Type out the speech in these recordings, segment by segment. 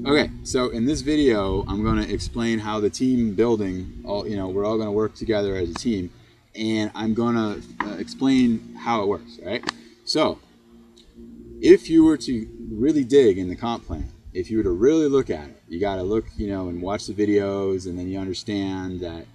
Okay, so in this video, I'm going to explain how the team building, we're all going to work together as a team, and I'm going to explain how it works, right? So, if you were to really dig in the comp plan, if you were to really look at it, you got to look, and watch the videos, and then you understand that,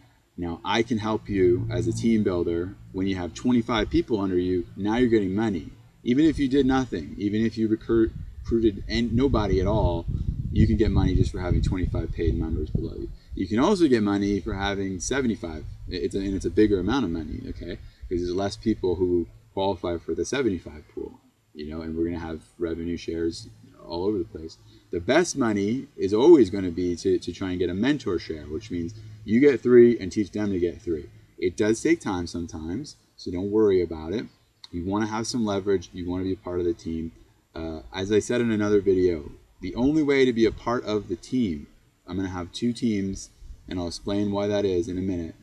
I can help you as a team builder. When you have 25 people under you, now you're getting money. Even if you did nothing, even if you recruited nobody at all, you can get money just for having 25 paid members below you. You can also get money for having 75. It's a bigger amount of money, okay? Because there's less people who qualify for the 75 pool, and we're going to have revenue shares all over the place. The best money is always going to be to try and get a mentor share, which means you get 3 and teach them to get 3. It does take time sometimes, so don't worry about it. You want to have some leverage. You want to be a part of the team. As I said in another video, the only way to be a part of the team, I'm going to have 2 teams, and I'll explain why that is in a minute.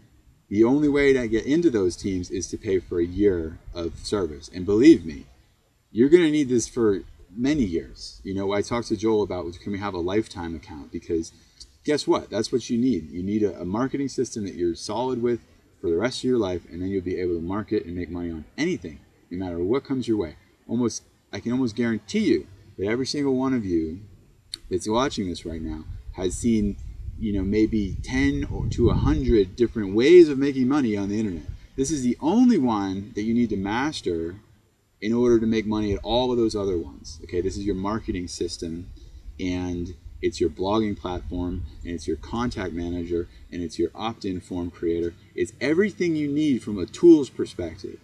The only way to get into those teams is to pay for a year of service. And believe me, you're going to need this for many years. I talked to Joel about, can we have a lifetime account? Because guess what? That's what you need. You need a marketing system that you're solid with for the rest of your life, and then you'll be able to market and make money on anything, no matter what comes your way. I can almost guarantee you that every single one of you that's watching this right now has seen, maybe 10 to 100 different ways of making money on the internet. This is the only one that you need to master in order to make money at all of those other ones. Okay, this is your marketing system, and it's your blogging platform, and it's your contact manager, and it's your opt-in form creator. It's everything you need from a tools perspective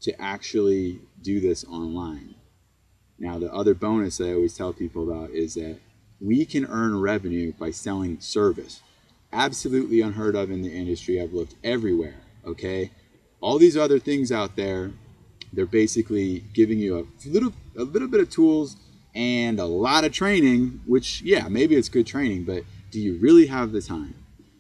to actually do this online. Now, the other bonus that I always tell people about is that we can earn revenue by selling service. Absolutely unheard of in the industry. I've looked everywhere, okay? All these other things out there, they're basically giving you a little bit of tools and a lot of training, which, yeah, maybe it's good training, but do you really have the time?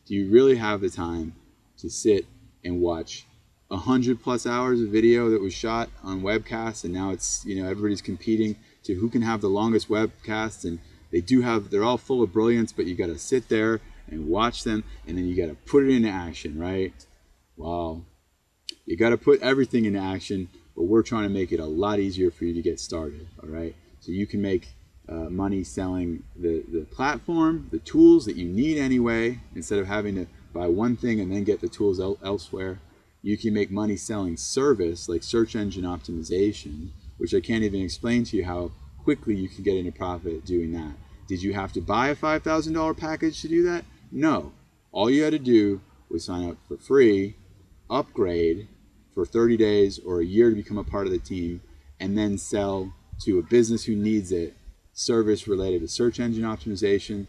Do you really have the time to sit and watch 100+ hours of video that was shot on webcasts, and now it's, everybody's competing to who can have the longest webcasts, and they're all full of brilliance, but you got to sit there and watch them, and then you got to put it into action, right? Wow. You got to put everything into action, but we're trying to make it a lot easier for you to get started, all right? So you can make money selling the platform, the tools that you need anyway, instead of having to buy one thing and then get the tools elsewhere. You can make money selling service like search engine optimization, which I can't even explain to you how quickly you can get into profit doing that. Did you have to buy a $5,000 package to do that? No. All you had to do was sign up for free, upgrade for 30 days or a year to become a part of the team, and then sell to a business who needs it, service related to search engine optimization,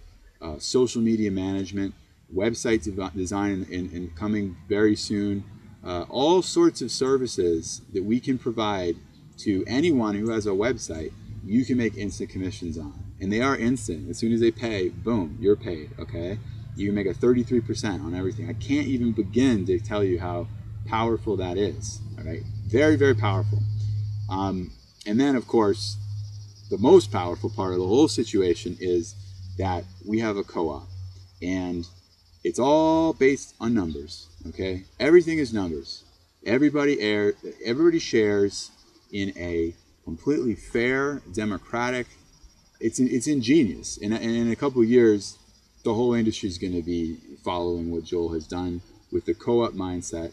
social media management, website design and coming very soon, all sorts of services that we can provide to anyone who has a website. You can make instant commissions on, and they are instant. As soon as they pay, boom, you're paid, okay? You can make a 33% on everything. I can't even begin to tell you how powerful that is, all right? Very, very powerful. And then, of course, the most powerful part of the whole situation is that we have a co-op, and it's all based on numbers, okay? Everything is numbers. Everybody shares in a completely fair, democratic. It's ingenious. And in a couple of years, the whole industry is going to be following what Joel has done with the co-op mindset.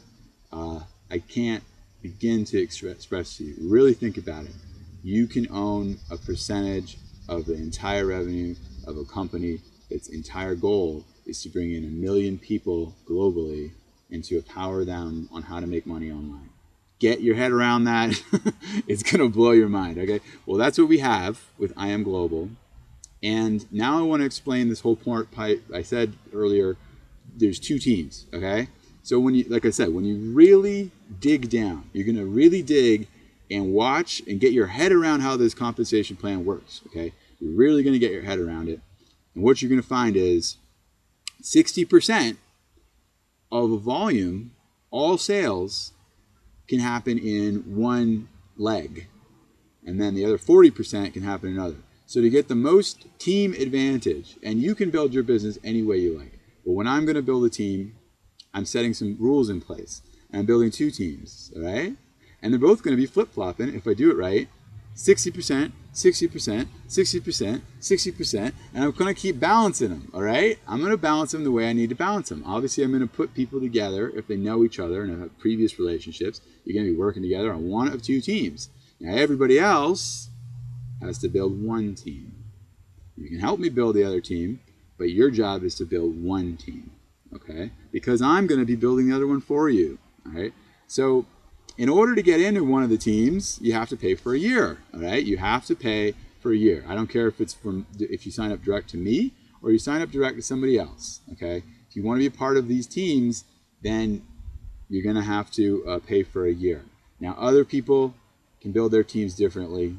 I can't begin to express to you. Really think about it. You can own a percentage of the entire revenue of a company. Its entire goal is to bring in 1 million people globally and to empower them on how to make money online. Get your head around that. It's going to blow your mind, okay? Well, that's what we have with I Am Global. And now I want to explain this whole part. I said earlier, there's 2 teams, okay? So like I said, when you really dig down, you're going to really dig and watch and get your head around how this compensation plan works, okay? You're really going to get your head around it. And what you're going to find is 60% of a volume, all sales, can happen in one leg. And then the other 40% can happen in another. So to get the most team advantage, and you can build your business any way you like, but when I'm going to build a team, I'm setting some rules in place. And I'm building 2 teams, all right? And they're both going to be flip-flopping, if I do it right, 60%, 60%, 60%, 60%, and I'm going to keep balancing them, all right? I'm going to balance them the way I need to balance them. Obviously, I'm going to put people together if they know each other and have previous relationships. You're going to be working together on one of 2 teams. Now, everybody else has to build 1 team. You can help me build the other team, but your job is to build 1 team, okay? Because I'm going to be building the other one for you, all right? So in order to get into one of the teams, you have to pay for a year, all right? You have to pay for a year. I don't care if it's if you sign up direct to me or you sign up direct to somebody else, okay? If you want to be a part of these teams, then you're going to have to pay for a year. Now, other people can build their teams differently,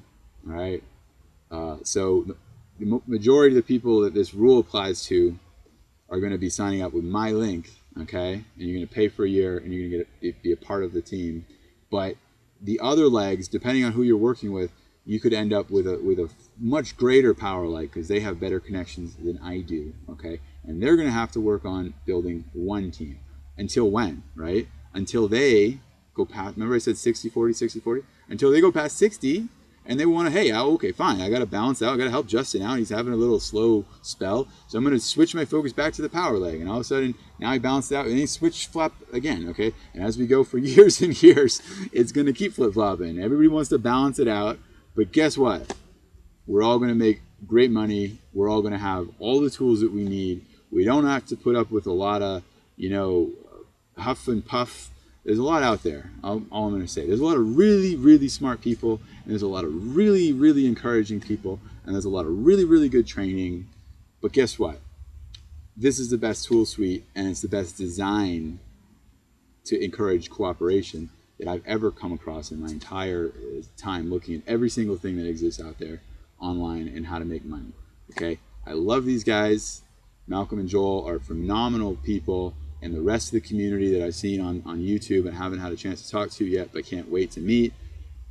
all right? So the majority of the people that this rule applies to are going to be signing up with my link, okay? And you're going to pay for a year and you're going to be a part of the team. But the other legs, depending on who you're working with, you could end up with a much greater power leg because they have better connections than I do, okay? And they're going to have to work on building 1 team. Until when, right? Until they go past, remember I said 60-40, 60-40? Until they go past 60 and they want to, hey, okay, fine, I got to balance out. I got to help Justin out. He's having a little slow spell. So I'm going to switch my focus back to the power leg. And all of a sudden, now he balanced out and he switch flop again, okay? And as we go for years and years, it's going to keep flip-flopping. Everybody wants to balance it out. But guess what? We're all going to make great money. We're all going to have all the tools that we need. We don't have to put up with a lot of, huff and puff. There's a lot out there, all I'm going to say. There's a lot of really, really smart people, and there's a lot of really, really encouraging people, and there's a lot of really, really good training. But guess what? This is the best tool suite, and it's the best design to encourage cooperation that I've ever come across in my entire time looking at every single thing that exists out there online and how to make money, okay? I love these guys. Malcolm and Joel are phenomenal people, and the rest of the community that I've seen on YouTube and haven't had a chance to talk to yet, but can't wait to meet.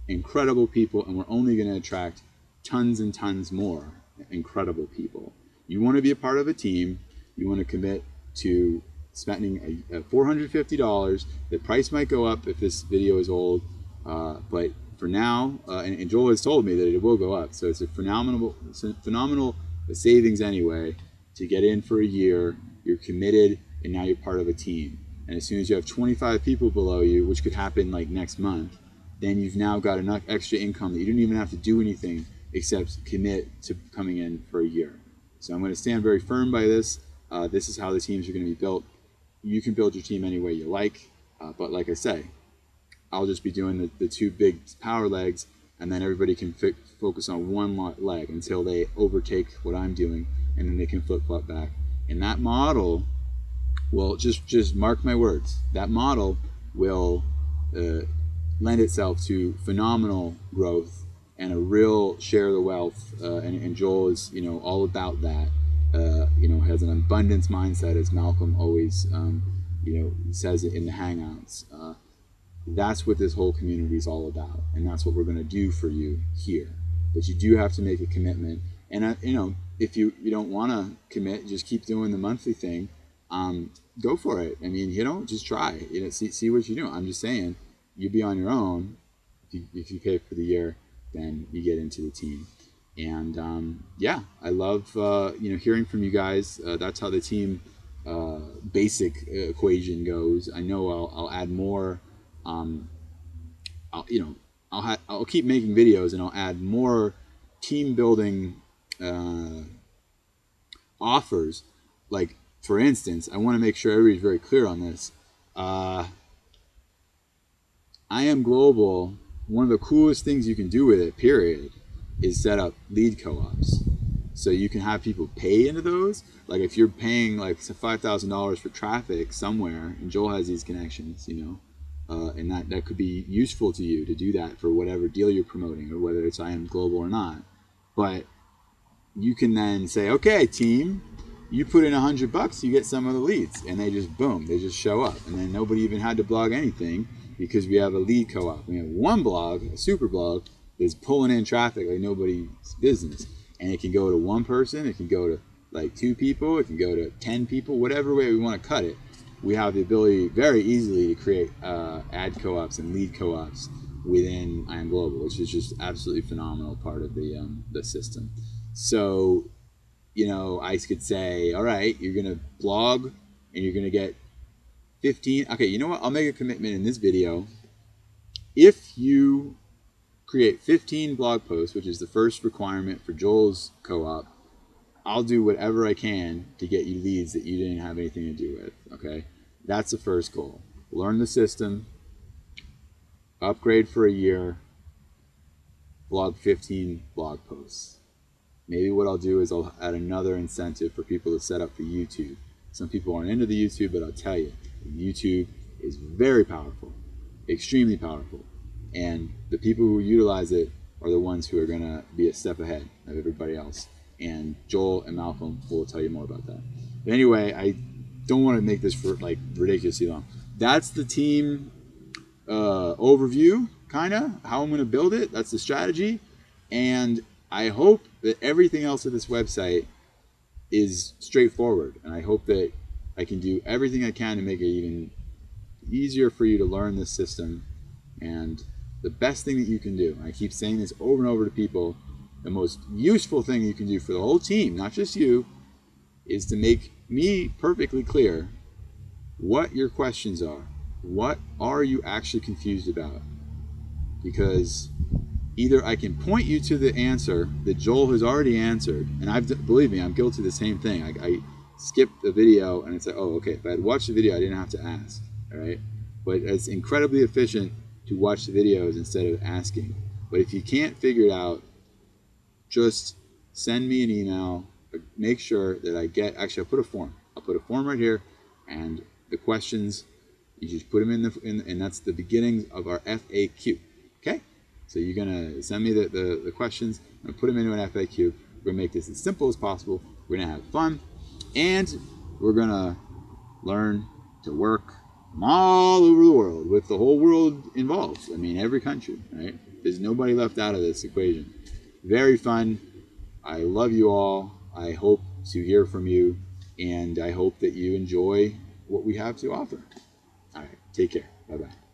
Incredible people, and we're only going to attract tons and tons more incredible people. You want to be a part of a team. You want to commit to spending $450. The price might go up if this video is old, but for now, and Joel has told me that it will go up, so it's a phenomenal savings anyway to get in for a year. You're committed, and now you're part of a team. And as soon as you have 25 people below you, which could happen like next month, then you've now got enough extra income that you don't even have to do anything except commit to coming in for a year. So I'm going to stand very firm by this. This is how the teams are going to be built. You can build your team any way you like, but like I say, I'll just be doing the 2 big power legs, and then everybody can focus on 1 leg until they overtake what I'm doing, and then they can flip-flop back. And that model will, just mark my words, that model will lend itself to phenomenal growth and a real share of the wealth. And Joel is, all about that. Has an abundance mindset, as Malcolm always, says it in the Hangouts. That's what this whole community is all about, and that's what we're going to do for you here. But you do have to make a commitment, and if you don't want to commit, just keep doing the monthly thing. Go for it. I mean, just try. See what you do. I'm just saying, you be on your own. If you pay for the year, then you get into the team. And yeah, I love hearing from you guys. That's how the team basic equation goes. I know I'll add more. I'll keep making videos, and I'll add more team building offers. Like, for instance, I want to make sure everybody's very clear on this. I Am Global, one of the coolest things you can do with it, period, is set up lead co-ops. So you can have people pay into those. Like if you're paying like $5,000 for traffic somewhere, and Joel has these connections, and that could be useful to you to do that for whatever deal you're promoting, or whether it's I Am Global or not. But you can then say, okay, team, you put in $100, you get some of the leads, and they just boom, they just show up, and then nobody even had to blog anything because we have a lead co-op. We have one blog, a super blog, that's pulling in traffic like nobody's business. And it can go to one person, it can go to like 2 people, it can go to 10 people, whatever way we want to cut it. We have the ability very easily to create ad co-ops and lead co-ops within I Am Global, which is just absolutely phenomenal part of the system. So, you know, I could say, all right, you're going to blog and you're going to get 15. Okay, you know what? I'll make a commitment in this video. If you create 15 blog posts, which is the first requirement for Joel's co-op, I'll do whatever I can to get you leads that you didn't have anything to do with, okay? That's the first goal. Learn the system, upgrade for a year, blog 15 blog posts. Maybe what I'll do is I'll add another incentive for people to set up for YouTube. Some people aren't into the YouTube, but I'll tell you, YouTube is very powerful, extremely powerful. And the people who utilize it are the ones who are going to be a step ahead of everybody else. And Joel and Malcolm will tell you more about that. But anyway, I don't want to make this for like ridiculously long. That's the team overview, kind of how I'm going to build it. That's the strategy. And I hope that everything else of this website is straightforward. And I hope that I can do everything I can to make it even easier for you to learn this system. And the best thing that you can do, I keep saying this over and over to people, the most useful thing you can do for the whole team, not just you, is to make me perfectly clear what your questions are. What are you actually confused about? Because either I can point you to the answer that Joel has already answered, and believe me, I'm guilty of the same thing. I skipped the video and it's like, oh, okay, if I had watched the video, I didn't have to ask, all right? But it's incredibly efficient to watch the videos instead of asking. But if you can't figure it out, just send me an email. Make sure that I get, actually I'll put a form. I'll put a form right here, and the questions, you just put them in and that's the beginning of our FAQ, okay? So you're gonna send me the questions, and put them into an FAQ. We're gonna make this as simple as possible. We're gonna have fun, and we're gonna learn to work from all over the world with the whole world involved. I mean, every country, right? There's nobody left out of this equation. Very fun. I love you all. I hope to hear from you, and I hope that you enjoy what we have to offer. All right, take care. Bye-bye.